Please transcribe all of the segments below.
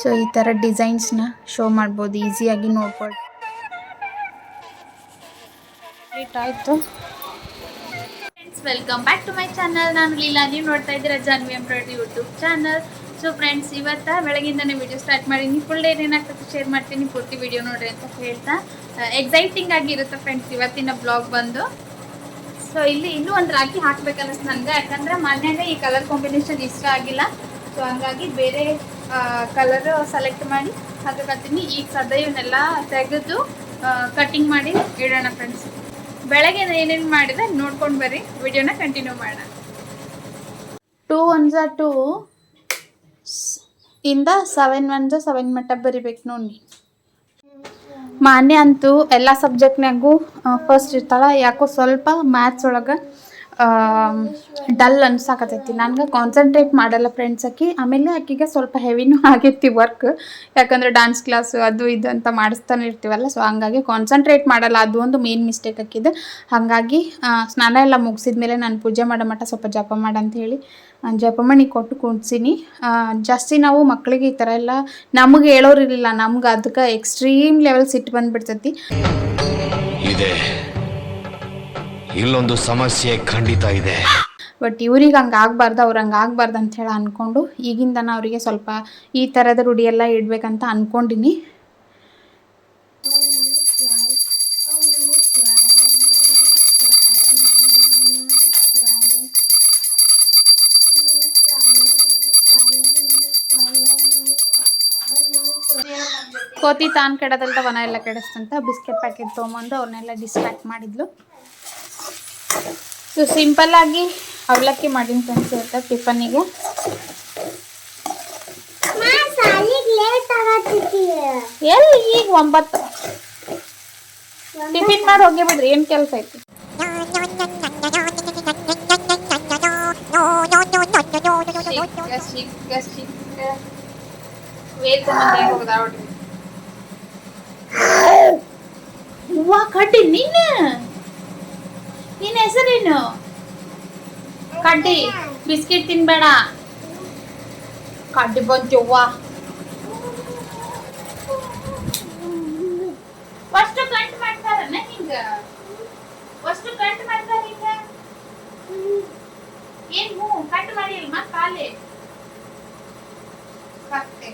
So ಈ ಥರ ಡಿಸೈನ್ಸ್ನ show ಮಾಡ್ಬೋದು, ಈಸಿಯಾಗಿ ನೋಡ್ಬೋದು. ಆಯಿತು friends, welcome back to my channel. ನಾನು ಲೀಲಾ, ನೀವು ನೋಡ್ತಾ ಇದ್ದೀರಾ Janvi embroidery YouTube channel. So friends, ಇವತ್ತು ಬೆಳಗಿಂದನೇ ವಿಡಿಯೋ ಸ್ಟಾರ್ಟ್ ಮಾಡೀನಿ. ಫುಲ್ ಡೇ ಏನಾಗ್ತದೆ ಶೇರ್ ಮಾಡ್ತೀನಿ, ಪೂರ್ತಿ ವಿಡಿಯೋ ನೋಡ್ರಿ ಅಂತ ಹೇಳ್ತಾ ಎಕ್ಸೈಟಿಂಗ್ ಆಗಿರುತ್ತೆ ಫ್ರೆಂಡ್ಸ್ ಇವತ್ತಿನ ಬ್ಲಾಗ್ ಬಂದು. ಸೊ ಇಲ್ಲಿ ಇನ್ನೂ ಒಂದು ರಾಖಿ ಹಾಕ್ಬೇಕನ್ನಿಸ್ತು ನನಗೆ, ಯಾಕಂದ್ರೆ ಮನೆಯೇ ಈ ಕಲರ್ ಕಾಂಬಿನೇಷನ್ ಇಷ್ಟ ಆಗಿಲ್ಲ. ಸೊ ಹಂಗಾಗಿ ಬೇರೆ ಕಲರ್ ಸೆಲೆಕ್ಟ್ ಮಾಡಿ ಹಾಕಕತ್ತೀನಿ. ಈಗ ಸದ್ಯ ಇವನ್ನೆಲ್ಲ ತೆಗೆದು ಕಟ್ಟಿಂಗ್ ಮಾಡಿ ಇಡೋಣ ಫ್ರೆಂಡ್ಸ್. ಬೆಳಗ್ಗೆ ಏನೇನು ಮಾಡಿದೆ ನೋಡ್ಕೊಂಡು ಬರ್ರಿ, ವಿಡಿಯೋನ ಕಂಟಿನ್ಯೂ ಮಾಡೋಣ. 2 1 2 ಇಂದ 7 1 7 ಮಟ್ಟ ಬರಿಬೇಕು ನೋಡಿ. ಮಾನ್ಯ ಅಂತೂ ಎಲ್ಲ ಸಬ್ಜೆಕ್ಟ್ನಾಗೂ ಫಸ್ಟ್ ಇರ್ತಾಳೆ. ಯಾಕೋ ಸ್ವಲ್ಪ ಮ್ಯಾಥ್ಸ್ ಒಳಗೆ ಡಲ್ ಅನ್ಸಾಕತ್ತೈತಿ. ನನಗೆ ಕಾನ್ಸಂಟ್ರೇಟ್ ಮಾಡಲ್ಲ ಫ್ರೆಂಡ್ಸ್ ಆಕಿ. ಆಮೇಲೆ ಆಕಿಗೆ ಸ್ವಲ್ಪ ಹೆವಿನೂ ಆಗೈತಿ ವರ್ಕ್, ಯಾಕಂದರೆ ಡ್ಯಾನ್ಸ್ ಕ್ಲಾಸು ಅದು ಇದು ಅಂತ ಮಾಡಿಸ್ತಾನೆ ಇರ್ತೀವಲ್ಲ. ಸೊ ಹಂಗಾಗಿ ಕಾನ್ಸಂಟ್ರೇಟ್ ಮಾಡಲ್ಲ, ಅದು ಒಂದು ಮೇನ್ ಮಿಸ್ಟೇಕ್ ಆಕಿದೆ. ಹಾಗಾಗಿ ಸ್ನಾನ ಎಲ್ಲ ಮುಗಿಸಿದ ಮೇಲೆ ನಾನು ಪೂಜೆ ಮಾಡೋ ಮಟ್ಟ ಸ್ವಲ್ಪ ಜಪ ಮಾಡಂತ ಹೇಳಿ ಜಪಮಣಿ ಕೊಟ್ಟು ಕುಣ್ಸೀನಿ. ಜಾಸ್ತಿ ನಾವು ಮಕ್ಕಳಿಗೆ ಈ ಥರ ಎಲ್ಲ ನಮಗೆ ಹೇಳೋರಿರಲಿಲ್ಲ, ನಮ್ಗೆ ಅದಕ್ಕೆ ಎಕ್ಸ್ಟ್ರೀಮ್ ಲೆವೆಲ್ ಸಿಟ್ಟು ಬಂದುಬಿಡ್ತೈತಿ. ಇಲ್ಲೊಂದು ಸಮಸ್ಯೆ ಖಂಡಿತ ಇದೆ. ಬಟ್ ಇವ್ರಿಗೆ ಹಂಗೆ ಆಗಬಾರ್ದು, ಅವ್ರು ಹಂಗೆ ಆಗಬಾರ್ದು ಅಂತ ಹೇಳಿ ಅಂದ್ಕೊಂಡು ಈಗಿಂದ ಅವರಿಗೆ ಸ್ವಲ್ಪ ಈ ಥರದ ರೂಢಿ ಎಲ್ಲ ಇಡಬೇಕಂತ ಅಂದ್ಕೊಂಡಿನಿ. ಕೋತಿ ತಾನು ಕೆಡದಲ್ದ ವನ ಎಲ್ಲ ಕೆಡಿಸ್ತಂತ ಬಿಸ್ಕೆಟ್ ಪ್ಯಾಕೆಟ್ ತೊಗೊಂಬಂದು ಅವ್ರನ್ನೆಲ್ಲ ಡಿಸ್ಟ್ರಾಕ್ಟ್ ಮಾಡಿದ್ಲು. ಸೊ ಸಿಂಪಲ್ಲಾಗಿ ಅವಲಕ್ಕಿ ಮಾಡಿನ ಫ್ರೆಂಡ್ಸ್ ಇರುತ್ತೆ ಟಿಫನಿಗೆ. ಎಲ್ಲಿ ಈಗ 9 ಟಿಫಿನ್ ಮಾಡಿ ಹೋಗಿ ಬಿಡ್ರಿ, ಏನು ಕೆಲಸ ಐತಿ. ಹೂವ ಕಡ್ಡಿ ನಿನ್ನ ಹೆಸರೇನು? ಕಡ್ಡಿ ಬಿಸ್ಕೆಟ್ ತಿನ್ಬೇಡ, ಕಡ್ಡಿ ಬಂತವ್ವ. ಫಸ್ಟ್ ಕಟ್ ಮಾಡ್ತಾರನ ಹಿಂಗ, ಫಸ್ಟ್ ಕಟ್ ಮಾಡ್ತಾರ ಹಿಂಗ. ಏನ್ ಹೂ ಕಟ್ ಮಾಡಿ ಮತ್ತ ಕಾಲೇ ಕತ್ತೆ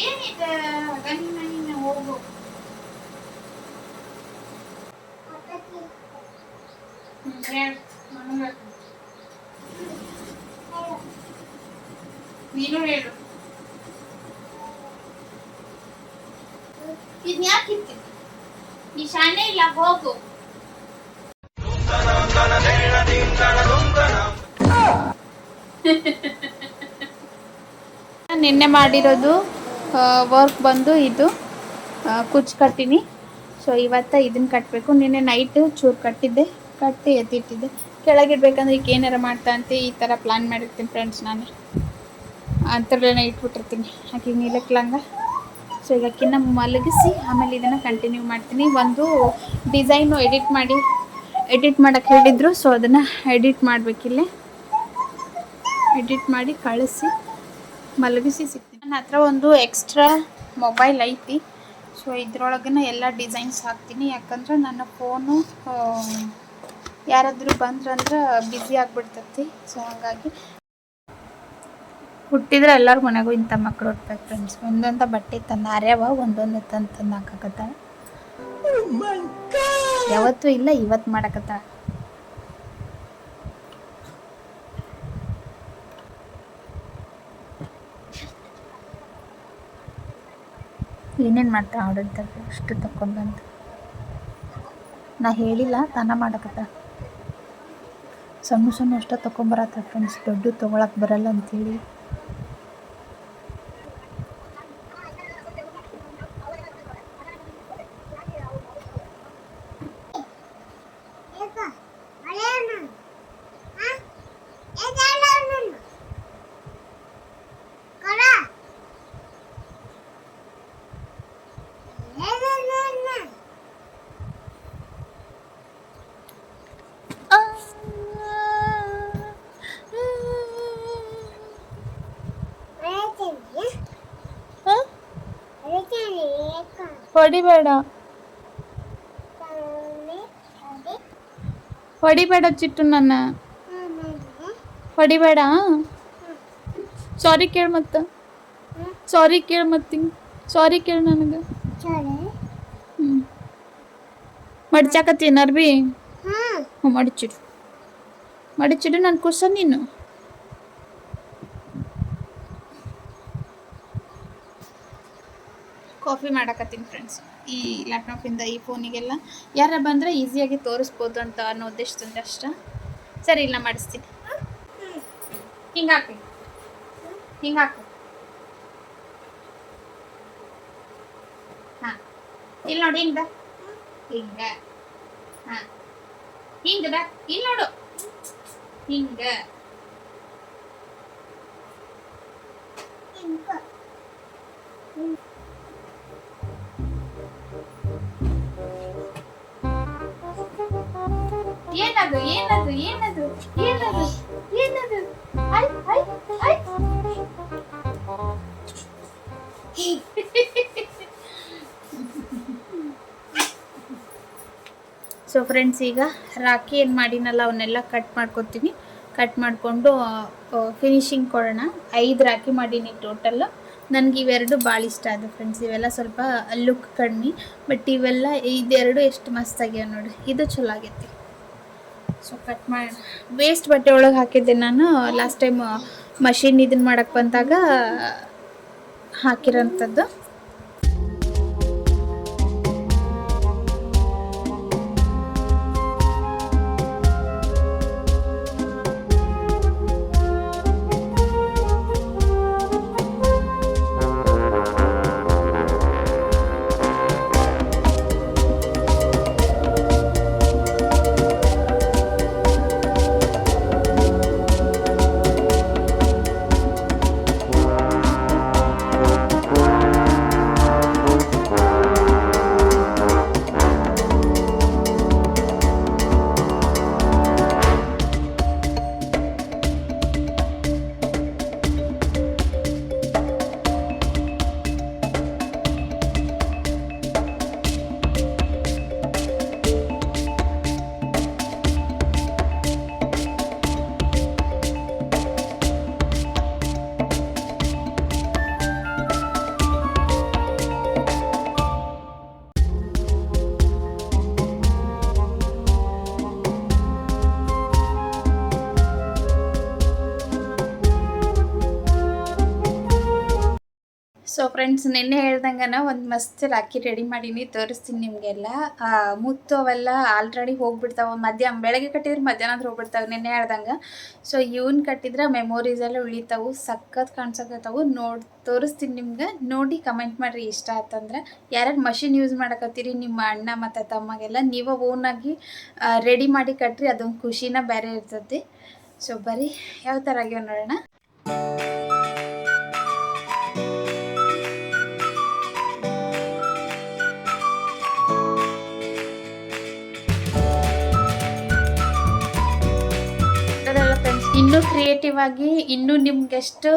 ಏನಿದೆ ಗಣ್ಣಿನ ಹೋಗು. ನೀನು ಹೇಳು, ಇದ್ ಯಾಕೆ ಇರ್ತೀನಿ? ನೀ ಶಾಣೆ ಇಲ್ಲ, ಹೋಗು. ನಿನ್ನೆ ಮಾಡಿರೋದು ವರ್ಕ್ ಬಂದು ಇದು ಕುಚ್ಚು ಕಟ್ಟಿನಿ. ಸೊ ಇವತ್ತು ಇದನ್ನು ಕಟ್ಟಬೇಕು. ನಿನ್ನೆ ನೈಟ್ ಚೂರು ಕಟ್ಟಿ ಎತ್ತಿಟ್ಟಿದ್ದೆ. ಕೆಳಗಿಡ್ಬೇಕಂದ್ರೆ ಈಗ ಏನಾರ ಮಾಡ್ತಾ ಅಂತ ಈ ಥರ ಪ್ಲ್ಯಾನ್ ಮಾಡಿರ್ತೀನಿ ಫ್ರೆಂಡ್ಸ್. ನಾನು ಅಂಥರಲ್ಲೇ ಇಟ್ಬಿಟ್ಟಿರ್ತೀನಿ ಆಕೆ ನೀಲಕ್ಲಂಗ. ಸೊ ಈಗಕ್ಕಿನ್ನ ಮಲಗಿಸಿ ಆಮೇಲೆ ಇದನ್ನು ಕಂಟಿನ್ಯೂ ಮಾಡ್ತೀನಿ. ಒಂದು ಡಿಸೈನು ಎಡಿಟ್ ಮಾಡೋಕ್ಕೆ ಹೇಳಿದರು. ಸೊ ಅದನ್ನು ಎಡಿಟ್ ಮಾಡಬೇಕಿಲ್ಲೇ, ಎಡಿಟ್ ಮಾಡಿ ಕಳಿಸಿ ಮಲಗಿಸಿ ಸಿಗ್ತೀನಿ. ನನ್ನ ಹತ್ರ ಒಂದು ಎಕ್ಸ್ಟ್ರಾ ಮೊಬೈಲ್ ಐತಿ. ಸೊ ಇದ್ರೊಳಗನ ಎಲ್ಲ ಡಿಸೈನ್ಸ್ ಹಾಕ್ತೀನಿ, ಯಾಕಂದ್ರೆ ನನ್ನ ಫೋನು ಯಾರಾದರೂ ಬಂದ್ರಂದ್ರೆ ಬ್ಯುಸಿ ಆಗಿಬಿಡ್ತೈತಿ. ಸೊ ಹಾಗಾಗಿ ಹುಟ್ಟಿದ್ರೆ ಎಲ್ಲರ ಮನೆಗೂ ಇಂಥ ಮಕ್ಕಳು ಹುಟ್ಬೇಕು ಫ್ರೆಂಡ್ಸ್. ಒಂದೊಂದು ಬಟ್ಟೆ ತಂದು ಅರ್ಯವ, ಒಂದೊಂದು ತಂದು ಹಾಕಕತ್ತಾಳ. ಯಾವತ್ತೂ ಇಲ್ಲ, ಇವತ್ತು ಮಾಡಕತ್ತಾಳ. ಏನೇನು ಮಾಡ್ತಾ ಆರ್ಡರ್ ಅಷ್ಟು ತಗೊಂಡ್ಬಂತು. ನಾ ಹೇಳಿಲ್ಲ, ತಾನ ಮಾಡಕತ್ತ. ಸಣ್ಣ ಅಷ್ಟ ತೊಗೊಂಬರತ್ತ ಫ್ರೆಂಡ್ಸ್, ದೊಡ್ಡ ತೊಗೊಳಕ್ಕೆ ಬರಲ್ಲ ಅಂಥೇಳಿ. ಹೊಡಿಬೇಡ ಹೊಡಿಬೇಡ ಚಿಟ್ಟು ನನ್ನ ಹೊಡಿಬೇಡ. ಸಾರಿ ಕೇಳು ಮತ್ತೆ, ಸಾರಿ ಕೇಳು ಮತ್ತೆ, ಸಾರಿ ಕೇಳು ನನಗೆ. ಹ್ಞೂ ಮಡ್ಚಾಕತ್ತೀನಿ ಅರ್ಬಿ. ಹ್ಞೂ ಮಡಿಚಿಡು ಮಡಿಚಿಡು, ನಾನು ಕುಸ ನೀನು. ಕಾಫಿ ಮಾಡಕತ್ತೀನಿ ಫ್ರೆಂಡ್ಸ್. ಈ ಲ್ಯಾಪ್ಟಾಪಿಂದ ಈ ಫೋನಿಗೆಲ್ಲ ಯಾರ ಬಂದರೆ ಈಸಿಯಾಗಿ ತೋರಿಸ್ಬೋದು ಅಂತ ಅನ್ನೋ ಉದ್ದೇಶದಿಂದ ಅಷ್ಟ. ಸರಿ ಇಲ್ಲ ಮಾಡಿಸ್ತೀನಿ. ಹಿಂಗೆ ಹಾಕಿ, ಹಿಂಗೆ ಹಾಕು. ಹಾಂ ಇಲ್ಲಿ ನೋಡಿ, ಹಿಂಗೆ ಹಿಂಗೆ. ಹಾಂ ಹಿಂಗೆ ಇಲ್ಲಿ ನೋಡು, ಹಿಂಗೆ. ಏನದು ಏನದು ಏನದು ಏನದು ಏನದು? I I I. So friends, ಈಗ ರಾಖಿ ಏನು ಮಾಡಿನಲ್ಲ ಅವನ್ನೆಲ್ಲ ಕಟ್ ಮಾಡ್ಕೊತೀನಿ. ಕಟ್ ಮಾಡಿಕೊಂಡು ಫಿನಿಶಿಂಗ್ ಕೊಡೋಣ. 5 ರಾಖಿ ಮಾಡೀನಿ ಟೋಟಲ್. ನನಗೆ ಇವೆರಡು ಭಾಳ ಇಷ್ಟ ಆದವು ಫ್ರೆಂಡ್ಸ್. ಇವೆಲ್ಲ ಸ್ವಲ್ಪ ಲುಕ್ ಕಡಿಮೆ, ಬಟ್ ಇವೆಲ್ಲ ಇದೆರಡು ಎಷ್ಟು ಮಸ್ತಾಗ್ಯಾವ ನೋಡಿ. ಇದು ಚಲೋ ಆಗೈತಿ. ಸೊ ಕಟ್ ಮಾಡಿ ವೇಸ್ಟ್ ಬಟ್ಟೆ ಒಳಗೆ ಹಾಕಿದ್ದೆ ನಾನು ಲಾಸ್ಟ್ ಟೈಮ್ ಮಷಿನ್ ಇದನ್ನು ಮಾಡಕ್ಕೆ ಬಂದಾಗ ಹಾಕಿರೋಂಥದ್ದು. ಸೊ ಫ್ರೆಂಡ್ಸ್, ನಿನ್ನೆ ಹೇಳ್ದಂಗೆ ಒಂದು ಮಸ್ತ್ ರಾಖಿ ರೆಡಿ ಮಾಡೀನಿ, ತೋರಿಸ್ತೀನಿ ನಿಮಗೆಲ್ಲ. ಮುತ್ತು ಅವೆಲ್ಲ ಆಲ್ರೆಡಿ ಹೋಗ್ಬಿಡ್ತಾವೆ. ಬೆಳಗ್ಗೆ ಕಟ್ಟಿದ್ರೆ ಮಧ್ಯಾಹ್ನ ಹೋಗ್ಬಿಡ್ತಾವೆ ನಿನ್ನೆ ಹೇಳ್ದಂಗೆ. ಸೊ ಇವನ್ ಕಟ್ಟಿದ್ರೆ ಮೆಮೊರೀಸ್ ಎಲ್ಲ ಉಳಿತಾವು, ಸಖತ್ ಕಾಣ್ಸಕತ್ತಾವು. ತೋರಿಸ್ತೀನಿ ನಿಮ್ಗೆ, ನೋಡಿ ಕಮೆಂಟ್ ಮಾಡಿರಿ ಇಷ್ಟ ಆಯ್ತಂದ್ರೆ. ಯಾರ್ಯಾರು ಮಷಿನ್ ಯೂಸ್ ಮಾಡಕತ್ತೀರಿ ನಿಮ್ಮ ಅಣ್ಣ ಮತ್ತು ತಮ್ಮಗೆ ನೀವು ಓನಾಗಿ ರೆಡಿ ಮಾಡಿ ಕಟ್ರಿ, ಅದೊಂದು ಖುಷಿನ ಬೇರೆ ಇರ್ತದೆ. ಸೊ ಬರೀ ಯಾವ ಥರ ಆಗ್ಯಾವ ನೋಡೋಣ. ಇನ್ನೂ ಕ್ರಿಯೇಟಿವ್ ಆಗಿ ಇನ್ನೂ ನಿಮ್ಗೆ ಎಷ್ಟು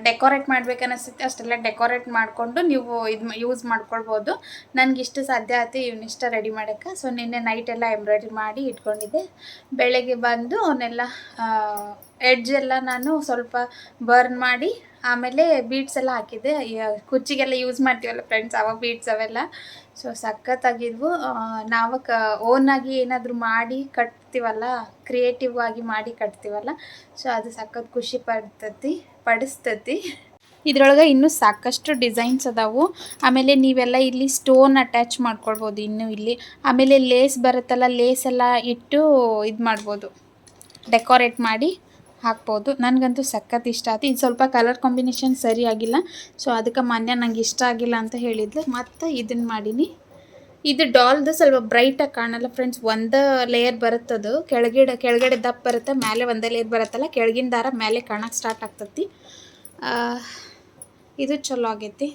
ಡೆಕೋರೇಟ್ ಮಾಡ್ಬೇಕನ್ನಿಸುತ್ತೆ ಅಷ್ಟೆಲ್ಲ ಡೆಕೋರೇಟ್ ಮಾಡಿಕೊಂಡು ನೀವು ಇದು ಯೂಸ್ ಮಾಡ್ಕೊಳ್ಬೋದು. ನನಗಿಷ್ಟು ಸಾಧ್ಯ ಆಯ್ತು ಇವನ್ನಿಷ್ಟ ರೆಡಿ ಮಾಡೋಕ್ಕೆ. ಸೊ ನಿನ್ನೆ ನೈಟ್ ಎಲ್ಲ ಎಂಬ್ರಾಯ್ಡ್ರಿ ಮಾಡಿ ಇಟ್ಕೊಂಡಿದ್ದೆ. ಬೆಳಗ್ಗೆ ಬಂದು ಅವನ್ನೆಲ್ಲ ಎಡ್ಜೆಲ್ಲ ನಾನು ಸ್ವಲ್ಪ ಬರ್ನ್ ಮಾಡಿ ಆಮೇಲೆ ಬೀಡ್ಸ್ ಎಲ್ಲ ಹಾಕಿದ್ದೆ. ಕುಚ್ಚಿಗೆಲ್ಲ ಯೂಸ್ ಮಾಡ್ತೀವಲ್ಲ ಫ್ರೆಂಡ್ಸ್, ಅವ ಬೀಡ್ಸ್ ಅವೆಲ್ಲ ಸೊ ಸಖತ್ತಾಗಿದ್ವು. ನಾವು ಓನಾಗಿ ಏನಾದರೂ ಮಾಡಿ ಕಟ್ತೀವಲ್ಲ, ಕ್ರಿಯೇಟಿವ್ ಆಗಿ ಮಾಡಿ ಕಟ್ತೀವಲ್ಲ, ಸೊ ಅದು ಸಖತ್ ಖುಷಿ ಪಡಿಸ್ತತಿ. ಇದ್ರೊಳಗೆ ಇನ್ನೂ ಸಾಕಷ್ಟು ಡಿಸೈನ್ಸ್ ಅದಾವು. ಆಮೇಲೆ ನೀವೆಲ್ಲ ಇಲ್ಲಿ ಸ್ಟೋನ್ ಅಟ್ಯಾಚ್ ಮಾಡ್ಕೊಳ್ಬೋದು ಇನ್ನೂ ಇಲ್ಲಿ. ಆಮೇಲೆ ಲೇಸ್ ಬರುತ್ತಲ್ಲ, ಲೇಸ್ ಎಲ್ಲ ಇಟ್ಟು ಇದು ಮಾಡ್ಬೋದು, ಡೆಕೋರೇಟ್ ಮಾಡಿ ಹಾಕ್ಬೋದು. ನನಗಂತೂ ಸಖತ್ ಇಷ್ಟ ಆಯ್ತು. ಇದು ಸ್ವಲ್ಪ ಕಲರ್ ಕಾಂಬಿನೇಷನ್ ಸರಿ ಆಗಿಲ್ಲ, ಸೊ ಅದಕ್ಕೆ ಮಾನ್ಯ ನಂಗೆ ಇಷ್ಟ ಆಗಿಲ್ಲ ಅಂತ ಹೇಳಿದ್ಲು. ಮತ್ತು ಇದನ್ನು ಮಾಡೀನಿ. ಇದು ಡಾಲ್ದು ಸ್ವಲ್ಪ ಬ್ರೈಟಾಗಿ ಕಾಣಲ್ಲ ಫ್ರೆಂಡ್ಸ್. ಒಂದು ಲೇಯರ್ ಬರುತ್ತದು, ಕೆಳಗಡೆ ದಪ್ಪ ಬರುತ್ತೆ, ಮೇಲೆ ಒಂದೇ ಲೇಯರ್ ಬರುತ್ತಲ್ಲ, ಕೆಳಗಿನ ದಾರ ಮೇಲೆ ಕಾಣಕ್ಕೆ ಸ್ಟಾರ್ಟ್ ಆಗ್ತತಿ. ಇದು ಚಲೋ ಆಗೈತಿ.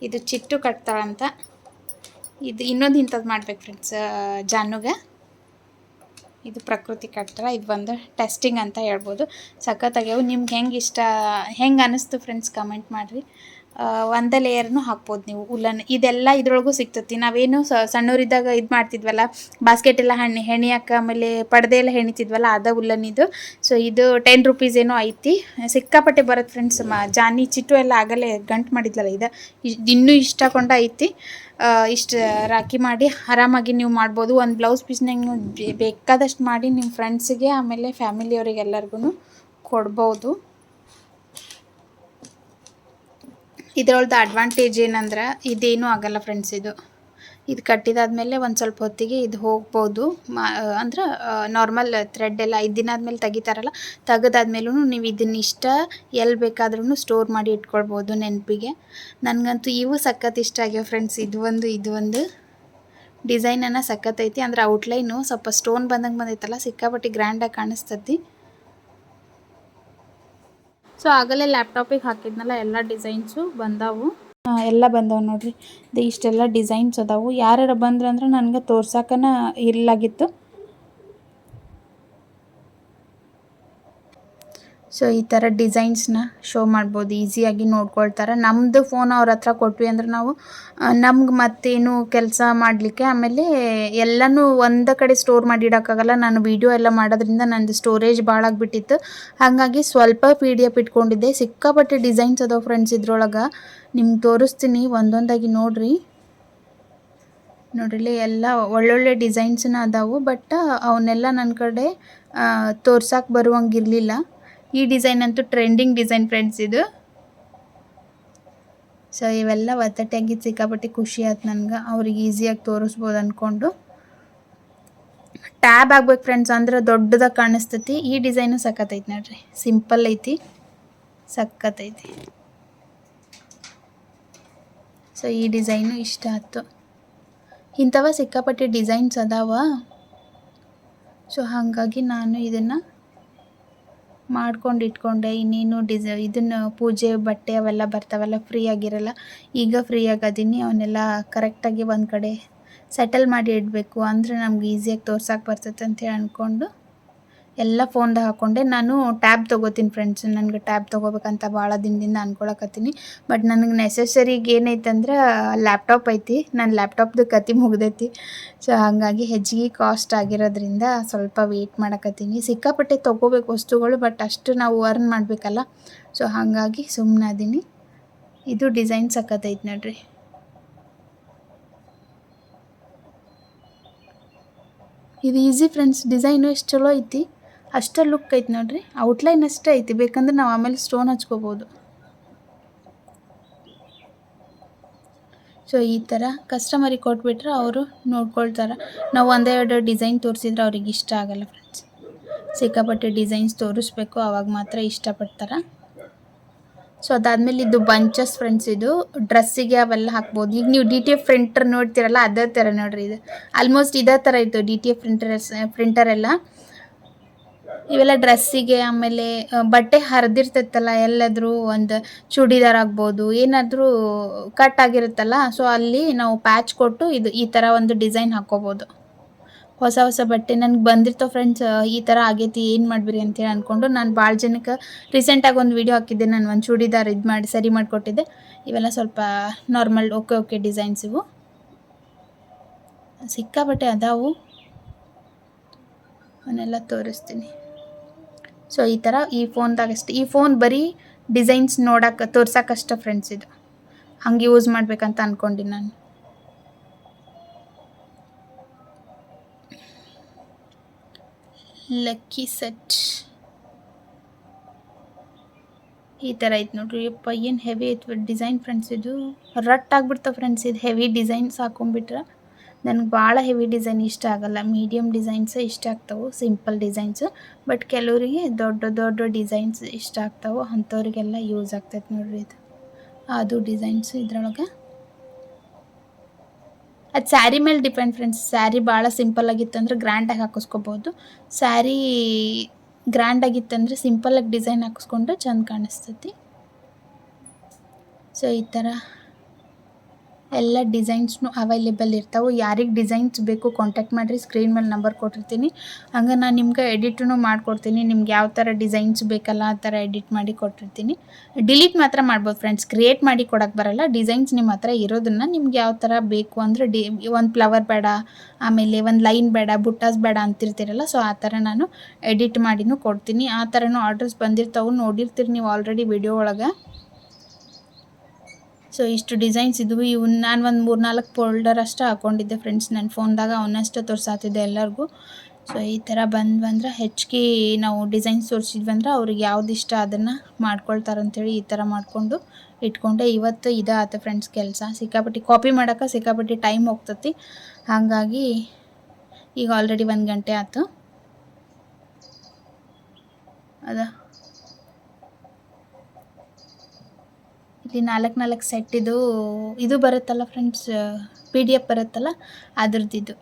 ಇದು ಚಿಟ್ಟು ಕಟ್ತಾಳಂತ. ಇದು ಇನ್ನೊಂದು ಇಂಥದ್ದು ಮಾಡ್ಬೇಕು ಫ್ರೆಂಡ್ಸ್ ಜಾನುಗೆ. ಇದು ಪ್ರಕೃತಿ ಕಟ್ತಾರ. ಇದು ಬಂದು ಟೆಸ್ಟಿಂಗ್ ಅಂತ ಹೇಳ್ಬೋದು. ಸಖತ್ತಾಗ್ಯಾವು. ನಿಮ್ಗೆ ಹೆಂಗೆ ಅನ್ನಿಸ್ತು ಫ್ರೆಂಡ್ಸ್ ಕಮೆಂಟ್ ಮಾಡಿರಿ. ಒಂದೇ ಲೇಯರ್ನು ಹಾಕ್ಬೋದು ನೀವು ಉಲ್ಲನ್. ಇದೆಲ್ಲ ಇದ್ರೊಳಗೂ ಸಿಗ್ತತಿ. ನಾವೇನು ಸಣ್ಣವರಿದ್ದಾಗ ಇದು ಮಾಡ್ತಿದ್ವಲ್ಲ, ಬಾಸ್ಕೆಟ್ ಎಲ್ಲ ಹೆಣಿಯಕ್ಕೆ, ಆಮೇಲೆ ಪರ್ದೆ ಎಲ್ಲ ಹೆಣಿತಿದ್ವಲ್ಲ, ಅದ ಉಲ್ಲನ್ ಇದು. ಸೊ ಇದು 10 ರುಪೀಸ್ ಏನೋ ಐತಿ. ಸಿಕ್ಕಾಪಟ್ಟೆ ಬರುತ್ತೆ ಫ್ರೆಂಡ್ಸ್. ಜಾನಿ ಚಿಟ್ಟು ಎಲ್ಲ ಆಗಲೇ ಗಂಟು ಮಾಡಿದ್ಲಲ್ಲ, ಇದು ಇನ್ನೂ ಇಷ್ಟಕೊಂಡ ಐತಿ. ಇಷ್ಟು ರಾಖಿ ಮಾಡಿ ಆರಾಮಾಗಿ ನೀವು ಮಾಡ್ಬೋದು. ಒಂದು ಬ್ಲೌಸ್ ಪೀಸ್ನಾಗ ನೀವು ಬೇಕಾದಷ್ಟು ಮಾಡಿ ನಿಮ್ಮ ಫ್ರೆಂಡ್ಸಿಗೆ ಆಮೇಲೆ ಫ್ಯಾಮಿಲಿಯವ್ರಿಗೆ ಎಲ್ಲರಿಗೂ ಕೊಡ್ಬೋದು. ಇದರೊಳದು ಅಡ್ವಾಂಟೇಜ್ ಏನಂದ್ರೆ ಇದೇನೂ ಆಗಲ್ಲ ಫ್ರೆಂಡ್ಸ್. ಇದು ಕಟ್ಟಿದಾದ್ಮೇಲೆ ಒಂದು ಸ್ವಲ್ಪ ಹೊತ್ತಿಗೆ ಇದು ಹೋಗ್ಬೋದು. ಅಂದ್ರೆ ನಾರ್ಮಲ್ ಥ್ರೆಡ್ ಎಲ್ಲ 5 ದಿನ ಆದಮೇಲೆ ತೆಗಿತಾರಲ್ಲ, ತೆಗೆದಾದ್ಮೇಲೂ ನೀವು ಇದನ್ನ ಎಲ್ಲಿ ಬೇಕಾದ್ರೂ ಸ್ಟೋರ್ ಮಾಡಿ ಇಟ್ಕೊಳ್ಬೋದು ನೆನಪಿಗೆ. ನನಗಂತೂ ಇವು ಸಖತ್ ಇಷ್ಟ ಆಗ್ಯಾವ ಫ್ರೆಂಡ್ಸ್. ಇದು ಒಂದು ಡಿಸೈನನ್ನು ಸಖತ್ತೈತಿ. ಅಂದ್ರೆ ಔಟ್ಲೈನು ಸ್ವಲ್ಪ ಸ್ಟೋನ್ ಬಂದಂಗೆ ಬಂದೈತಲ್ಲ, ಸಿಕ್ಕಾಪಟ್ಟಿ ಗ್ರ್ಯಾಂಡಾಗಿ ಕಾಣಿಸ್ತತಿ. ಸೊ ಆಗಲೇ ಲ್ಯಾಪ್ಟಾಪಿಗೆ ಹಾಕಿದ್ನಲ್ಲ, ಎಲ್ಲ ಡಿಸೈನ್ಸು ಬಂದಾವು. ಎಲ್ಲ ಬಂದವು ನೋಡ್ರಿ. ಇಷ್ಟೆಲ್ಲ ಡಿಸೈನ್ಸ್ ಅದಾವು. ಯಾರು ಬಂದ್ರಂದ್ರೆ ನನಗೆ ತೋರ್ಸಕ್ಕನ ಇರಲಾಗಿತ್ತು. ಸೊ ಈ ಥರ ಡಿಸೈನ್ಸ್ನ ಶೋ ಮಾಡ್ಬೋದು, ಈಸಿಯಾಗಿ ನೋಡ್ಕೊಳ್ತಾರೆ. ನಮ್ಮದು ಫೋನ್ ಅವ್ರ ಹತ್ರ ಕೊಟ್ವಿ ಅಂದ್ರೆ ನಾವು ನಮ್ಗೆ ಮತ್ತೇನು ಕೆಲಸ ಮಾಡಲಿಕ್ಕೆ, ಆಮೇಲೆ ಎಲ್ಲನೂ ಒಂದೇ ಕಡೆ ಸ್ಟೋರ್ ಮಾಡಿ ಇಡೋಕ್ಕಾಗಲ್ಲ. ನಾನು ವೀಡಿಯೋ ಎಲ್ಲ ಮಾಡೋದ್ರಿಂದ ನಂದು ಸ್ಟೋರೇಜ್ ಭಾಳ ಆಗಿಬಿಟ್ಟಿತ್ತು. ಹಾಗಾಗಿ ಸ್ವಲ್ಪ PDF ಇಟ್ಕೊಂಡಿದ್ದೆ. ಸಿಕ್ಕಾಪಟ್ಟೆ ಡಿಸೈನ್ಸ್ ಅದಾವೆ ಫ್ರೆಂಡ್ಸ್ ಇದ್ರೊಳಗೆ. ನಿಮ್ಗೆ ತೋರಿಸ್ತೀನಿ ಒಂದೊಂದಾಗಿ ನೋಡ್ರಿ. ನೋಡ್ರಿಲಿ ಎಲ್ಲ ಒಳ್ಳೊಳ್ಳೆ ಡಿಸೈನ್ಸ್ನ ಅದಾವು. ಬಟ್ ಅವನ್ನೆಲ್ಲ ನನ್ನ ಕಡೆ ತೋರ್ಸಕ್ಕೆ ಬರುವಂಗಿರಲಿಲ್ಲ. ಈ ಡಿಸೈನ್ ಅಂತೂ ಟ್ರೆಂಡಿಂಗ್ ಡಿಸೈನ್ ಫ್ರೆಂಡ್ಸ್ ಇದು. ಸೊ ಇವೆಲ್ಲ ಒತ್ತಟೆಯಾಗಿದ್ದು ಸಿಕ್ಕಾಪಟ್ಟೆ ಖುಷಿ ಆಯ್ತು ನನಗೆ. ಅವ್ರಿಗೆ ಈಸಿಯಾಗಿ ತೋರಿಸ್ಬೋದು ಅಂದ್ಕೊಂಡು. ಟ್ಯಾಬ್ ಆಗ್ಬೇಕು ಫ್ರೆಂಡ್ಸ್, ಅಂದ್ರೆ ದೊಡ್ಡದಾಗಿ ಕಾಣಿಸ್ತೈತಿ. ಈ ಡಿಸೈನು ಸಖತ್ತೈತಿ ನೋಡ್ರಿ, ಸಿಂಪಲ್ ಐತಿ, ಸಖತ್ತೈತಿ. ಸೊ ಈ ಡಿಸೈನು ಇಷ್ಟ ಆಯ್ತು. ಇಂಥವ ಸಿಕ್ಕಾಪಟ್ಟೆ ಡಿಸೈನ್ಸ್ ಅದಾವ. ಸೊ ಹಾಗಾಗಿ ನಾನು ಇದನ್ನು ಮಾಡ್ಕೊಂಡು ಇಟ್ಕೊಂಡೆ. ಇನ್ನೇನು ಇದನ್ನು ಪೂಜೆ ಬಟ್ಟೆ ಅವೆಲ್ಲ ಬರ್ತಾವಲ್ಲ, ಫ್ರೀ ಆಗಿರಲ್ಲ. ಈಗ ಫ್ರೀ ಆಗದೀನಿ. ಅವನ್ನೆಲ್ಲ ಕರೆಕ್ಟಾಗಿ ಒಂದು ಕಡೆ ಸೆಟಲ್ ಮಾಡಿ ಇಡಬೇಕು, ಅಂದರೆ ನಮ್ಗೆ ಈಸಿಯಾಗಿ ತೋರ್ಸಕ್ಕೆ ಬರ್ತೈತೆ ಅಂತೇಳಿ ಅಂದ್ಕೊಂಡು ಎಲ್ಲ ಫೋನ್ದಾಗ ಹಾಕ್ಕೊಂಡೆ. ನಾನು ಟ್ಯಾಬ್ ತೊಗೋತೀನಿ ಫ್ರೆಂಡ್ಸ್. ನನಗೆ ಟ್ಯಾಬ್ ತೊಗೋಬೇಕಂತ ಭಾಳ ದಿನದಿಂದ ಅಂದ್ಕೊಳಕತ್ತೀನಿ. ಬಟ್ ನನಗೆ ನೆಸೆಸರಿಗೆ ಏನೈತೆ ಅಂದ್ರೆ ಲ್ಯಾಪ್ಟಾಪ್ ಐತಿ. ನನ್ನ ಲ್ಯಾಪ್ಟಾಪ್ದು ಕತೆ ಮುಗ್ದೈತಿ. ಸೊ ಹಾಗಾಗಿ ಹೆಚ್ಚಿಗೆ ಕಾಸ್ಟ್ ಆಗಿರೋದ್ರಿಂದ ಸ್ವಲ್ಪ ವೆಯ್ಟ್ ಮಾಡಕತ್ತೀನಿ. ಸಿಕ್ಕಾಪಟ್ಟೆ ತೊಗೋಬೇಕು ವಸ್ತುಗಳು, ಬಟ್ ಅಷ್ಟು ನಾವು ಅರ್ನ್ ಮಾಡಬೇಕಲ್ಲ. ಸೊ ಹಾಗಾಗಿ ಸುಮ್ಮನೆ ಅದೀನಿ. ಇದು ಡಿಸೈನ್ ಸಖತ್ತೈತಿ ನೋಡ್ರಿ. ಇದು ಈಸಿ ಫ್ರೆಂಡ್ಸ್. ಡಿಸೈನು ಎಷ್ಟು ಚಲೋ ಐತಿ, ಅಷ್ಟೇ ಲುಕ್ ಐತಿ ನೋಡ್ರಿ. ಔಟ್ಲೈನ್ ಅಷ್ಟೇ ಐತಿ, ಬೇಕಂದ್ರೆ ನಾವು ಆಮೇಲೆ ಸ್ಟೋನ್ ಹಚ್ಕೋಬೋದು. ಸೊ ಈ ಥರ ಕಸ್ಟಮರಿಗೆ ಕೊಟ್ಬಿಟ್ರೆ ಅವರು ನೋಡ್ಕೊಳ್ತಾರೆ. ನಾವು ಒಂದೆರಡು ಡಿಸೈನ್ ತೋರಿಸಿದ್ರೆ ಅವ್ರಿಗೆ ಇಷ್ಟ ಆಗಲ್ಲ ಫ್ರೆಂಡ್ಸ್. ಸಿಕ್ಕಾಪಟ್ಟೆ ಡಿಸೈನ್ಸ್ ತೋರಿಸ್ಬೇಕು, ಆವಾಗ ಮಾತ್ರ ಇಷ್ಟಪಡ್ತಾರೆ. ಸೊ ಅದಾದಮೇಲೆ ಇದು ಬಂಚಸ್ ಫ್ರೆಂಡ್ಸ್. ಇದು ಡ್ರೆಸ್ಸಿಗೆ ಅವೆಲ್ಲ ಹಾಕ್ಬೋದು. ಈಗ ನೀವು DTF ಪ್ರಿಂಟರ್ ನೋಡ್ತೀರಲ್ಲ, ಅದೇ ಥರ ನೋಡ್ರಿ. ಇದು ಆಲ್ಮೋಸ್ಟ್ ಇದೇ ಥರ ಇತ್ತು DTF ಪ್ರಿಂಟರ್ ಎಲ್ಲ. ಇವೆಲ್ಲ ಡ್ರೆಸ್ಸಿಗೆ, ಆಮೇಲೆ ಬಟ್ಟೆ ಹರಿದಿರ್ತೈತಲ್ಲ, ಎಲ್ಲಾದರೂ ಒಂದು ಚೂಡಿದಾರ್ ಆಗ್ಬೋದು, ಏನಾದರೂ ಕಟ್ ಆಗಿರುತ್ತಲ್ಲ, ಸೊ ಅಲ್ಲಿ ನಾವು ಪ್ಯಾಚ್ ಕೊಟ್ಟು ಈ ಥರ ಒಂದು ಡಿಸೈನ್ ಹಾಕ್ಕೋಬೋದು. ಹೊಸ ಬಟ್ಟೆ ನನಗೆ ಬಂದಿರ್ತಾವೆ ಫ್ರೆಂಡ್ಸ್. ಈ ಥರ ಆಗೈತಿ, ಏನು ಮಾಡ್ಬಿರಿ ಅಂತೇಳಿ ಅಂದ್ಕೊಂಡು ನಾನು ಭಾಳ ಜನಕ್ಕೆ ರೀಸೆಂಟಾಗಿ ಒಂದು ವೀಡಿಯೋ ಹಾಕಿದ್ದೆ. ನಾನು ಒಂದು ಚೂಡಿದಾರ್ ಸರಿ ಮಾಡಿಕೊಟ್ಟಿದ್ದೆ. ಇವೆಲ್ಲ ಸ್ವಲ್ಪ ನಾರ್ಮಲ್ ಓಕೆ ಡಿಸೈನ್ಸ್. ಇವು ಸಿಕ್ಕಾಪಟ್ಟೆ ಅದಾವು, ಅವನ್ನೆಲ್ಲ ತೋರಿಸ್ತೀನಿ. ಸೊ ಈ ಥರ ಈ ಫೋನ್ದಾಗಷ್ಟೇ. ಈ ಫೋನ್ ಬರೀ ಡಿಸೈನ್ಸ್ ತೋರ್ಸಕ್ಕಷ್ಟ ಫ್ರೆಂಡ್ಸ್. ಇದು ಹಂಗೆ ಯೂಸ್ ಮಾಡ್ಬೇಕಂತ ಅಂದ್ಕೊಂಡಿನಿ ನಾನು. ಲಕ್ಕಿ ಸೆಟ್ ಈ ಥರ ಐತೆ ನೋಡ್ರಿ. ಯಪ್ಪ ಏನು ಹೆವಿ ಐತೆ ಡಿಸೈನ್ ಫ್ರೆಂಡ್ಸ್. ಇದು ರಟ್ಟಾಗ್ಬಿಡ್ತಾವೆ ಫ್ರೆಂಡ್ಸ್. ಇದು ಹೆವಿ ಡಿಸೈನ್ಸ್ ಹಾಕೊಂಡ್ಬಿಟ್ರೆ ನನಗೆ ಭಾಳ ಹೆವಿ ಡಿಸೈನ್ ಇಷ್ಟ ಆಗಲ್ಲ. ಮೀಡಿಯಮ್ ಡಿಸೈನ್ಸೇ ಇಷ್ಟ ಆಗ್ತಾವೆ, ಸಿಂಪಲ್ ಡಿಸೈನ್ಸು. ಬಟ್ ಕೆಲವರಿಗೆ ದೊಡ್ಡ ಡಿಸೈನ್ಸ್ ಇಷ್ಟ ಆಗ್ತಾವೆ, ಅಂಥವ್ರಿಗೆಲ್ಲ ಯೂಸ್ ಆಗ್ತೈತೆ ನೋಡ್ರಿ. ಇದು ಅದು ಡಿಸೈನ್ಸು ಇದ್ರೊಳಗೆ. ಅದು ಸ್ಯಾರಿ ಮೇಲೆ ಡಿಪೆಂಡ್ ಫ್ರೆಂಡ್ಸ್. ಸ್ಯಾರಿ ಭಾಳ ಸಿಂಪಲ್ ಆಗಿತ್ತಂದ್ರೆ ಗ್ರ್ಯಾಂಡಾಗಿ ಹಾಕಿಸ್ಕೋಬೋದು. ಸ್ಯಾರಿ ಗ್ರ್ಯಾಂಡಾಗಿತ್ತಂದರೆ ಸಿಂಪಲಾಗಿ ಡಿಸೈನ್ ಹಾಕಿಸ್ಕೊಂಡ್ರೆ ಚೆಂದ ಕಾಣಿಸ್ತೈತಿ. ಸೊ ಈ ಥರ ಎಲ್ಲ ಡಿಸೈನ್ಸ್ನು ಅವೈಲೇಬಲ್ ಇರ್ತಾವೆ. ಯಾರಿಗೆ ಡಿಸೈನ್ಸ್ ಬೇಕು ಕಾಂಟ್ಯಾಕ್ಟ್ ಮಾಡಿರಿ, ಸ್ಕ್ರೀನ್ ಮೇಲೆ ನಂಬರ್ ಕೊಟ್ಟಿರ್ತೀನಿ. ಹಂಗೆ ನಾನು ನಿಮ್ಗೆ ಎಡಿಟೂ ಮಾಡಿಕೊಡ್ತೀನಿ. ನಿಮ್ಗೆ ಯಾವ ಥರ ಡಿಸೈನ್ಸ್ ಬೇಕಲ್ಲ ಆ ಥರ ಎಡಿಟ್ ಮಾಡಿ ಕೊಟ್ಟಿರ್ತೀನಿ. ಡಿಲೀಟ್ ಮಾತ್ರ ಮಾಡ್ಬೋದು ಫ್ರೆಂಡ್ಸ್, ಕ್ರಿಯೇಟ್ ಮಾಡಿ ಕೊಡೋಕ್ಕೆ ಬರಲ್ಲ. ಡಿಸೈನ್ಸ್ ನಿಮ್ಮ ಹತ್ರ ಇರೋದನ್ನು ನಿಮ್ಗೆ ಯಾವ ಥರ ಬೇಕು ಅಂದರೆ ಒಂದು ಫ್ಲವರ್ ಬೇಡ, ಆಮೇಲೆ ಒಂದು ಲೈನ್ ಬೇಡ, ಬುಟ್ಟಾಸ್ ಬೇಡ ಅಂತಿರ್ತೀರಲ್ಲ, ಸೊ ಆ ಥರ ನಾನು ಎಡಿಟ್ ಮಾಡಿನೂ ಕೊಡ್ತೀನಿ. ಆ ಥರನೂ ಆರ್ಡರ್ಸ್ ಬಂದಿರ್ತಾವೆ, ನೋಡಿರ್ತೀರಿ ನೀವು ಆಲ್ರೆಡಿ ವಿಡಿಯೋ ಒಳಗೆ. ಸೊ ಇಷ್ಟು ಡಿಸೈನ್ಸ್ ಇದ್ವು. ಇವನ್ನ ನಾನು ಒಂದು 3-4 ಫೋಲ್ಡರ್ ಅಷ್ಟೇ ಹಾಕ್ಕೊಂಡಿದ್ದೆ ಫ್ರೆಂಡ್ಸ್ ನನ್ನ ಫೋನ್ದಾಗ, ಅವನ್ನಷ್ಟೇ ತೋರಿಸಾತಿದ್ದೆ ಎಲ್ಲರಿಗೂ. ಸೊ ಈ ಥರ ಬಂದ್ವಂದ್ರೆ ಹೆಚ್ಚಿಗೆ ನಾವು ಡಿಸೈನ್ಸ್ ತೋರಿಸಿದ್ವಂದ್ರೆ ಅವ್ರಿಗೆ ಯಾವ್ದು ಇಷ್ಟ ಅದನ್ನು ಮಾಡ್ಕೊಳ್ತಾರಂಥೇಳಿ ಈ ಥರ ಮಾಡಿಕೊಂಡು ಇಟ್ಕೊಂಡೆ. ಇವತ್ತು ಇದೇ ಆಯ್ತು ಫ್ರೆಂಡ್ಸ್ ಕೆಲಸ. ಸಿಕ್ಕಾಪಟ್ಟಿ ಕಾಪಿ ಮಾಡೋಕೆ ಸಿಕ್ಕಾಪಟ್ಟಿ ಟೈಮ್ ಹೋಗ್ತತಿ. ಹಾಗಾಗಿ ಈಗ ಆಲ್ರೆಡಿ 1 ಗಂಟೆ ಆಯ್ತು. ಇಲ್ಲಿ 4 ಸೆಟ್ ಇದು ಬರುತ್ತಲ್ಲ ಫ್ರೆಂಡ್ಸ್, PDF ಬರುತ್ತಲ್ಲ ಅದ್ರದ್ದು.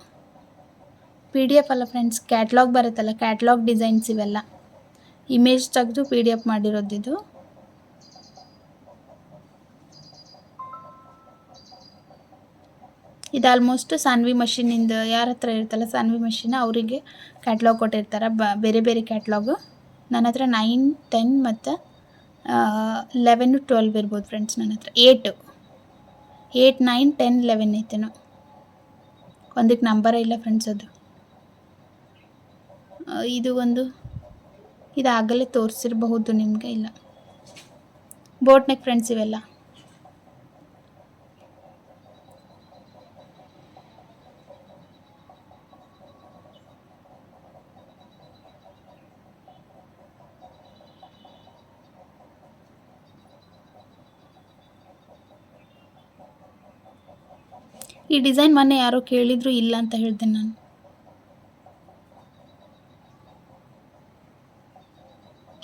PDF ಅಲ್ಲ ಫ್ರೆಂಡ್ಸ್, ಕ್ಯಾಟ್ಲಾಗ್ ಬರುತ್ತಲ್ಲ, ಕ್ಯಾಟ್ಲಾಗ್ ಡಿಸೈನ್ಸ್ ಇವೆಲ್ಲ ಇಮೇಜ್ ತೆಗೆದು PDF ಮಾಡಿರೋದಿದು. ಇದು ಆಲ್ಮೋಸ್ಟ್ ಸಾನ್ವಿ ಮಷೀನಿಂದ ಯಾರ ಹತ್ರ ಇರ್ತಲ್ಲ ಸಾನ್ವಿ ಮಷೀನ್ ಅವರಿಗೆ ಕ್ಯಾಟ್ಲಾಗ್ ಕೊಟ್ಟಿರ್ತಾರೆ, ಬೇರೆ ಬೇರೆ ಕ್ಯಾಟ್ಲಾಗು. ನನ್ನ ಹತ್ರ 9, 10 ಮತ್ತು 11, 12 ಇರ್ಬೋದು ಫ್ರೆಂಡ್ಸ್. ನನ್ನ ಹತ್ರ 8, 9, 10, 11 ಐತೇನೋ. ಒಂದಕ್ಕೆ ನಂಬರೇ ಇಲ್ಲ ಫ್ರೆಂಡ್ಸ್. ಅದು ಇದು ಆಗಲೇ ತೋರಿಸಿರಬಹುದು ನಿಮಗೆ, ಇಲ್ಲ ಬೋಟ್ ನೆಕ್ ಫ್ರೆಂಡ್ಸ್ ಇವೆಲ್ಲ. ಈ ಡಿಸೈನ್ ಮೊನ್ನೆ ಯಾರೋ ಕೇಳಿದ್ರು, ಇಲ್ಲ ಅಂತ ಹೇಳಿದೆ ನಾನು.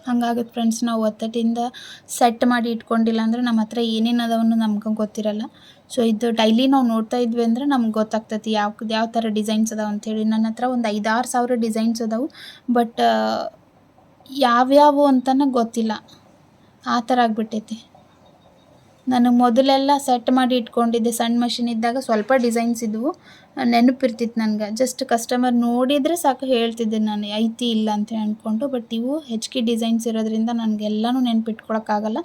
ಹಂಗಾಗುತ್ತೆ ಫ್ರೆಂಡ್ಸ್, ನಾವು ಒತ್ತಟ್ಟಿಂದ ಸೆಟ್ ಮಾಡಿ ಇಟ್ಕೊಂಡಿಲ್ಲ ಅಂದರೆ ನಮ್ಮ ಹತ್ರ ಏನೇನು ಅದಾವನ್ನು ನಮ್ಗೆ ಗೊತ್ತಿರಲ್ಲ. ಸೊ ಇದು ಡೈಲಿ ನಾವು ನೋಡ್ತಾ ಇದ್ವಿ ಅಂದರೆ ನಮ್ಗೆ ಗೊತ್ತಾಗ್ತೈತಿ ಯಾವ ಥರ ಡಿಸೈನ್ಸ್ ಅದಾವೆ ಅಂಥೇಳಿ. ನನ್ನ ಹತ್ರ ಒಂದು 5-6 ಸಾವಿರ ಡಿಸೈನ್ಸ್ ಅದಾವೆ, ಬಟ್ ಯಾವ್ಯಾವು ಅಂತಲೇ ಗೊತ್ತಿಲ್ಲ, ಆ ಥರ ಆಗಿಬಿಟ್ಟೈತಿ. ನಾನು ಮೊದಲೆಲ್ಲ ಸೆಟ್ ಮಾಡಿ ಇಟ್ಕೊಂಡಿದ್ದೆ ಸಣ್ಣ ಮಷಿನ್ ಇದ್ದಾಗ. ಸ್ವಲ್ಪ ಡಿಸೈನ್ಸ್ ಇದ್ವು, ನೆನಪಿರ್ತಿತ್ತು ನನಗೆ. ಜಸ್ಟ್ ಕಸ್ಟಮರ್ ನೋಡಿದರೆ ಸಾಕು ಹೇಳ್ತಿದ್ದೆ ನಾನು, ಐತಿ ಇಲ್ಲ ಅಂತ ಅಂದ್ಕೊಂಡು. ಬಟ್ ಇವು ಹೆಚ್ಚಿಗೆ ಡಿಸೈನ್ಸ್ ಇರೋದ್ರಿಂದ ನನಗೆಲ್ಲನೂ ನೆನಪಿಟ್ಕೊಳಕ್ಕಾಗಲ್ಲ.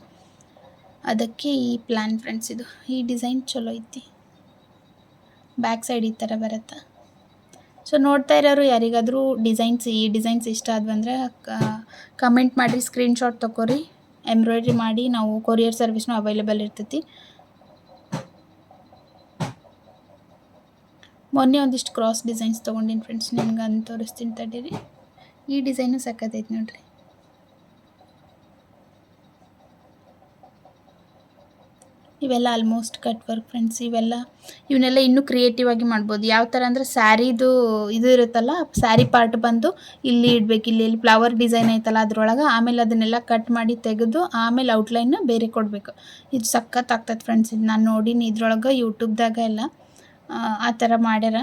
ಅದಕ್ಕೆ ಈ ಪ್ಲ್ಯಾನ್ ಫ್ರೆಂಡ್ಸ್. ಈ ಡಿಸೈನ್ ಚಲೋ ಐತಿ, ಬ್ಯಾಕ್ ಸೈಡ್ ಈ ಥರ ಬರುತ್ತೆ. ಸೊ ನೋಡ್ತಾ ಇರೋರು ಯಾರಿಗಾದರೂ ಈ ಡಿಸೈನ್ಸ್ ಇಷ್ಟ ಆದ್ವಂದರೆ ಕಮೆಂಟ್ ಮಾಡಿ, ಸ್ಕ್ರೀನ್ಶಾಟ್ ತೊಗೊರಿ, ಎಂಬ್ರಾಯ್ಡ್ರಿ ಮಾಡಿ ನಾವು ಕೊರಿಯರ್ ಸರ್ವಿಸ್ನೂ ಅವೈಲೇಬಲ್ ಇರ್ತೈತಿ. ಮೊನ್ನೆ ಒಂದಿಷ್ಟು ಕ್ರಾಸ್ ಡಿಸೈನ್ಸ್ ತೊಗೊಂಡಿನಿ ಫ್ರೆಂಡ್ಸ್, ನಿಮ್ಗೆ ಅಂತ ತೋರಿಸ್ತೀನಿ ತಡೀರಿ. ಈ ಡಿಸೈನು ಸಕ್ಕತ್ತೈತಿ ನೋಡ್ರಿ. ಇವೆಲ್ಲ ಆಲ್ಮೋಸ್ಟ್ ಕಟ್ ವರ್ಕ್ ಫ್ರೆಂಡ್ಸ್. ಇವನ್ನೆಲ್ಲ ಇನ್ನೂ ಕ್ರಿಯೇಟಿವ್ ಆಗಿ ಮಾಡ್ಬೋದು. ಯಾವ ಥರ ಅಂದರೆ ಸ್ಯಾರಿದು ಇದು ಇರುತ್ತಲ್ಲ, ಸ್ಯಾರಿ ಪಾರ್ಟ್ ಬಂದು ಇಲ್ಲಿ ಇಡಬೇಕು, ಇಲ್ಲಿ ಫ್ಲವರ್ ಡಿಸೈನ್ ಐತಲ್ಲ ಅದ್ರೊಳಗೆ. ಆಮೇಲೆ ಅದನ್ನೆಲ್ಲ ಕಟ್ ಮಾಡಿ ತೆಗೆದು ಆಮೇಲೆ ಔಟ್ಲೈನ್ನ ಬೇರೆ ಕೊಡಬೇಕು. ಇದು ಸಖತ್ ಆಗ್ತದೆ ಫ್ರೆಂಡ್ಸ್. ಇದು ನಾನು ನೋಡೀನಿ ಇದ್ರೊಳಗೆ, ಯೂಟ್ಯೂಬ್ದಾಗ ಎಲ್ಲ ಆ ಥರ ಮಾಡ್ಯಾರ.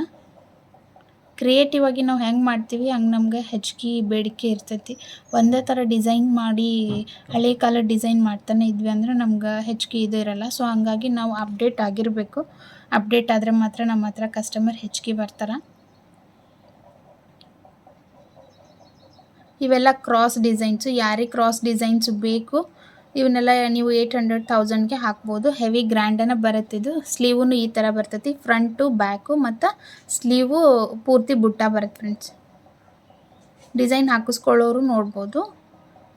ಕ್ರಿಯೇಟಿವ್ ಆಗಿ ನಾವು ಹೆಂಗೆ ಮಾಡ್ತೀವಿ ಹಂಗೆ ನಮ್ಗೆ ಹೆಚ್ಚಿಗೆ ಬೇಡಿಕೆ ಇರ್ತೈತಿ. ಒಂದೇ ಥರ ಡಿಸೈನ್ ಮಾಡಿ ಹಳೆ ಕಾಲದ ಡಿಸೈನ್ ಮಾಡ್ತಾನೆ ಇದ್ವಿ ಅಂದ್ರೆ ನಮ್ಗೆ ಹೆಚ್ಚಿಗೆ ಇದು ಇರಲ್ಲ. ಸೊ ಹಂಗಾಗಿ ನಾವು ಅಪ್ಡೇಟ್ ಆಗಿರಬೇಕು. ಅಪ್ಡೇಟ್ ಆದರೆ ಮಾತ್ರ ನಮ್ಮ ಹತ್ರ ಕಸ್ಟಮರ್ ಹೆಚ್ಚಿಗೆ ಬರ್ತಾರೆ. ಇವೆಲ್ಲ ಕ್ರಾಸ್ ಡಿಸೈನ್ಸು. ಯಾರಿಗೆ ಕ್ರಾಸ್ ಡಿಸೈನ್ಸ್ ಬೇಕು ಇವನ್ನೆಲ್ಲ ನೀವು 800-1000ಗೆ ಹಾಕ್ಬೋದು. ಹೆವಿ ಗ್ರ್ಯಾಂಡನ್ನು ಬರುತ್ತೆ. ಇದು ಸ್ಲೀವು ಈ ಥರ ಬರ್ತೈತಿ, ಫ್ರಂಟು ಬ್ಯಾಕು ಮತ್ತು ಸ್ಲೀವು ಪೂರ್ತಿ ಬುಟ್ಟ ಬರುತ್ತೆ ಫ್ರೆಂಡ್ಸ್. ಡಿಸೈನ್ ಹಾಕಿಸ್ಕೊಳ್ಳೋರು ನೋಡ್ಬೋದು,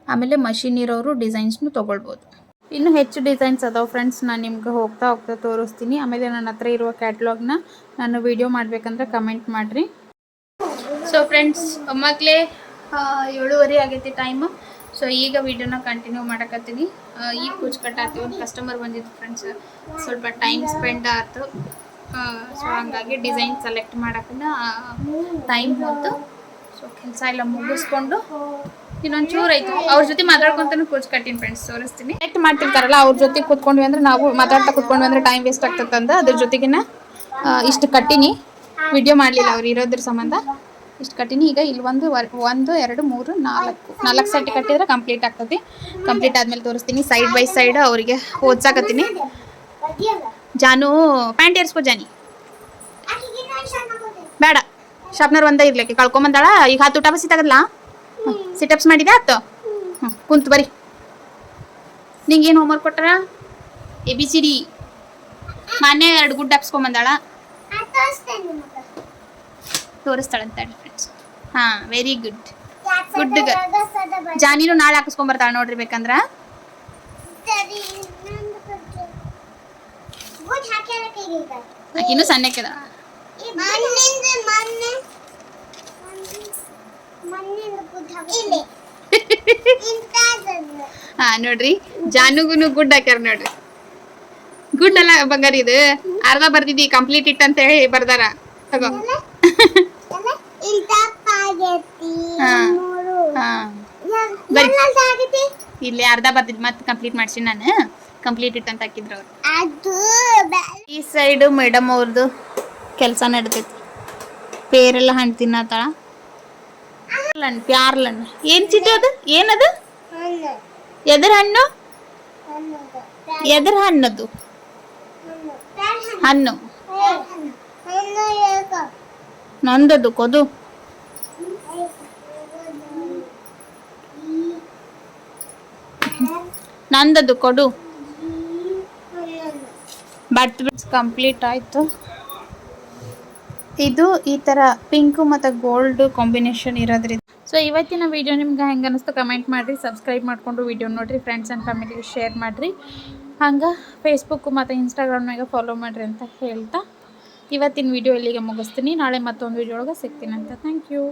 ಆಮೇಲೆ ಮಷಿನ್ ಇರೋರು ಡಿಸೈನ್ಸ್ನು ತೊಗೊಳ್ಬೋದು. ಇನ್ನೂ ಹೆಚ್ಚು ಡಿಸೈನ್ಸ್ ಅದಾವೆ ಫ್ರೆಂಡ್ಸ್, ನಾನು ನಿಮ್ಗೆ ಹೋಗ್ತಾ ತೋರಿಸ್ತೀನಿ. ಆಮೇಲೆ ನನ್ನ ಹತ್ರ ಇರುವ ಕ್ಯಾಟ್ಲಾಗ್ನ ನಾನು ವಿಡಿಯೋ ಮಾಡಬೇಕಂದ್ರೆ ಕಮೆಂಟ್ ಮಾಡಿರಿ. ಸೊ ಫ್ರೆಂಡ್ಸ್, ಮಕ್ಕಳೇ 7:30 ಆಗೈತಿ ಟೈಮು. ಸೊ ಈಗ ವಿಡಿಯೋನ ಕಂಟಿನ್ಯೂ ಮಾಡಕತ್ತೀನಿ. ಈಗ ಕೂಚ್ ಕಟ್ಟಾಗ್ತೀವಿ. ಒಂದು ಕಸ್ಟಮರ್ ಬಂದಿತ್ತು ಫ್ರೆಂಡ್ಸ್, ಸ್ವಲ್ಪ ಟೈಮ್ ಸ್ಪೆಂಡ್ ಆಯ್ತು. ಸೊ ಹಂಗಾಗಿ ಡಿಸೈನ್ ಸೆಲೆಕ್ಟ್ ಮಾಡೋಕ್ಕೂ ಟೈಮ್ ಹೋಯ್ತು. ಸೊ ಕೆಲಸ ಎಲ್ಲ ಮುಗಿಸ್ಕೊಂಡು ಇನ್ನೊಂದು ಚೂರು ಐತು, ಅವ್ರ ಜೊತೆ ಮಾತಾಡ್ಕೊತಾನು ಕೂಚ್ ಕಟ್ಟಿನಿ ಫ್ರೆಂಡ್ಸ್, ತೋರಿಸ್ತೀನಿ. ಸೆಲೆಕ್ಟ್ ಮಾಡ್ತಿರ್ತಾರಲ್ಲ ಅವ್ರ ಜೊತೆ ಕೂತ್ಕೊಂಡ್ವಿ ಅಂದ್ರೆ, ನಾವು ಮಾತಾಡ್ತಾ ಕೂತ್ಕೊಂಡ್ವಿ ಅಂದ್ರೆ ಟೈಮ್ ವೇಸ್ಟ್ ಆಗ್ತದಂದ ಅದ್ರ ಜೊತೆಗಿನ ಇಷ್ಟು ಕಟ್ಟಿನಿ. ವಿಡಿಯೋ ಮಾಡಲಿಲ್ಲ ಅವ್ರು ಇರೋದ್ರ ಸಂಬಂಧ ಇಷ್ಟು ಕಟ್ಟಿನಿ. ಈಗ ಇಲ್ಲಿ 1, 2, 3, 4 ಸೆಟ್ ಕಟ್ಟಿದ್ರೆ ಕಂಪ್ಲೀಟ್ ಆಗ್ತದೆ. ಕಂಪ್ಲೀಟ್ ಆದಮೇಲೆ ತೋರಿಸ್ತೀನಿ. ಸೈಡ್ ಬೈ ಸೈಡ್ ಅವರಿಗೆ ಓದ್ಸಾಕತ್ತೀನಿ. ಜಾನು ಪ್ಯಾಂಟ್ ಏರ್ಸ್ಕೊ ಜಾನಿ. ಬೇಡ ಶಾಪ್ನರ್ ಒಂದೇ ಇರ್ಲಿಕ್ಕೆ ಕಳ್ಕೊಂಬಂದಾಳ. ಈಗ 10 ಊಟ ಬಸಿ ತಗದ್ಲಾ? ಸಿಟಪ್ಸ್ ಮಾಡಿದೆ ಆತು. ಕುಂತು ಬರಿ. ನಿಂಗೇನು ಹೋಮ್ವರ್ಕ್ ಕೊಟ್ಟಾರ? ABCD ಮೊನ್ನೆ 2 ಗುಡ್ ಹಾಕ್ಸ್ಕೊಂಬಂದಾಳ. ತೋರಿಸ್ತಾಳಂತ ಫ್ರೆಂಡ್ಸ್. ಹಾಂ ವೆರಿ ಗುಡ್ ಗುಡ್ ಜಾನಿನೂ ನಾಳೆ ಹಾಕಿಸ್ಕೊಂಬರ್ತಾಳ ನೋಡ್ರಿ ಬೇಕಂದ್ರ. ಆಕಿನೂ ಸಣ್ಣಕ್ಕೆದ. ಹಾ ನೋಡ್ರಿ ಜಾನುಗುನು ಗುಡ್ ಹಾಕ್ಯಾರ ನೋಡ್ರಿ. ಗುಡ್ ಅಲ್ಲ ಬಂಗಾರ ಇದು ಅರ್ಧ ಬರ್ದಿದ್ದಿ ಕಂಪ್ಲೀಟ್ ಇಟ್ ಅಂತ ಹೇಳಿ ಬರ್ದಾರ. ತಗೋ ಇಲ್ಲಿ ಅರ್ಧ ಬರ್ದಿದ್ ಮತ್ತೆ ಕಂಪ್ಲೀಟ್ ಮಾಡ್ಸಿ ನಾನು. ಕಂಪ್ಲೀಟ್ ಇಟ್ ಅಂತ ಹಾಕಿದ್ರು ಅವ್ರು. ಈ ಸೈಡು ಮೇಡಮ್ ಅವ್ರದ್ದು ಕೆಲಸ ನಡ್ತೈತಿ. ಪೇರೆಲ್ಲ ಹಣ್ಣು ತಿನ್ನತ್ತಾಳ. ಪ್ಯಾರ್ಲಣ್ಣು ಏನ್ ಚಿಟ್ಟು ಅದು? ಏನದು? ಎದರ ಹಣ್ಣು? ಎದರ ಹಣ್ಣದು? ಹಣ್ಣು ನಂದದು ಕೊದು. ನಂದದು ಕೊಡು. ಬಟ್ ಕಂಪ್ಲೀಟ್ ಆಯ್ತು. ಇದು ಈ ಥರ ಪಿಂಕು ಮತ್ತು ಗೋಲ್ಡ್ ಕಾಂಬಿನೇಷನ್ ಇರೋದ್ರಿಂದ. ಸೊ ಇವತ್ತಿನ ವಿಡಿಯೋ ನಿಮ್ಗೆ ಹೆಂಗೆ ಅನ್ನಿಸ್ತು ಕಮೆಂಟ್ ಮಾಡಿರಿ. ಸಬ್ಸ್ಕ್ರೈಬ್ ಮಾಡಿಕೊಂಡು ವಿಡಿಯೋ ನೋಡಿರಿ. ಫ್ರೆಂಡ್ಸ್ ಆ್ಯಂಡ್ ಫ್ಯಾಮಿಲಿಗೆ ಶೇರ್ ಮಾಡಿರಿ. ಹಂಗೆ ಫೇಸ್ಬುಕ್ ಮತ್ತು ಇನ್ಸ್ಟಾಗ್ರಾಮ್ನಾಗ ಫಾಲೋ ಮಾಡಿರಿ ಅಂತ ಹೇಳ್ತಾ ಇವತ್ತಿನ ವಿಡಿಯೋ ಇಲ್ಲಿಗೆ ಮುಗಿಸ್ತೀನಿ. ನಾಳೆ ಮತ್ತೊಂದು ವಿಡಿಯೋ ಒಳಗೆ ಸಿಗ್ತೀನಿ ಅಂತ. Thank you.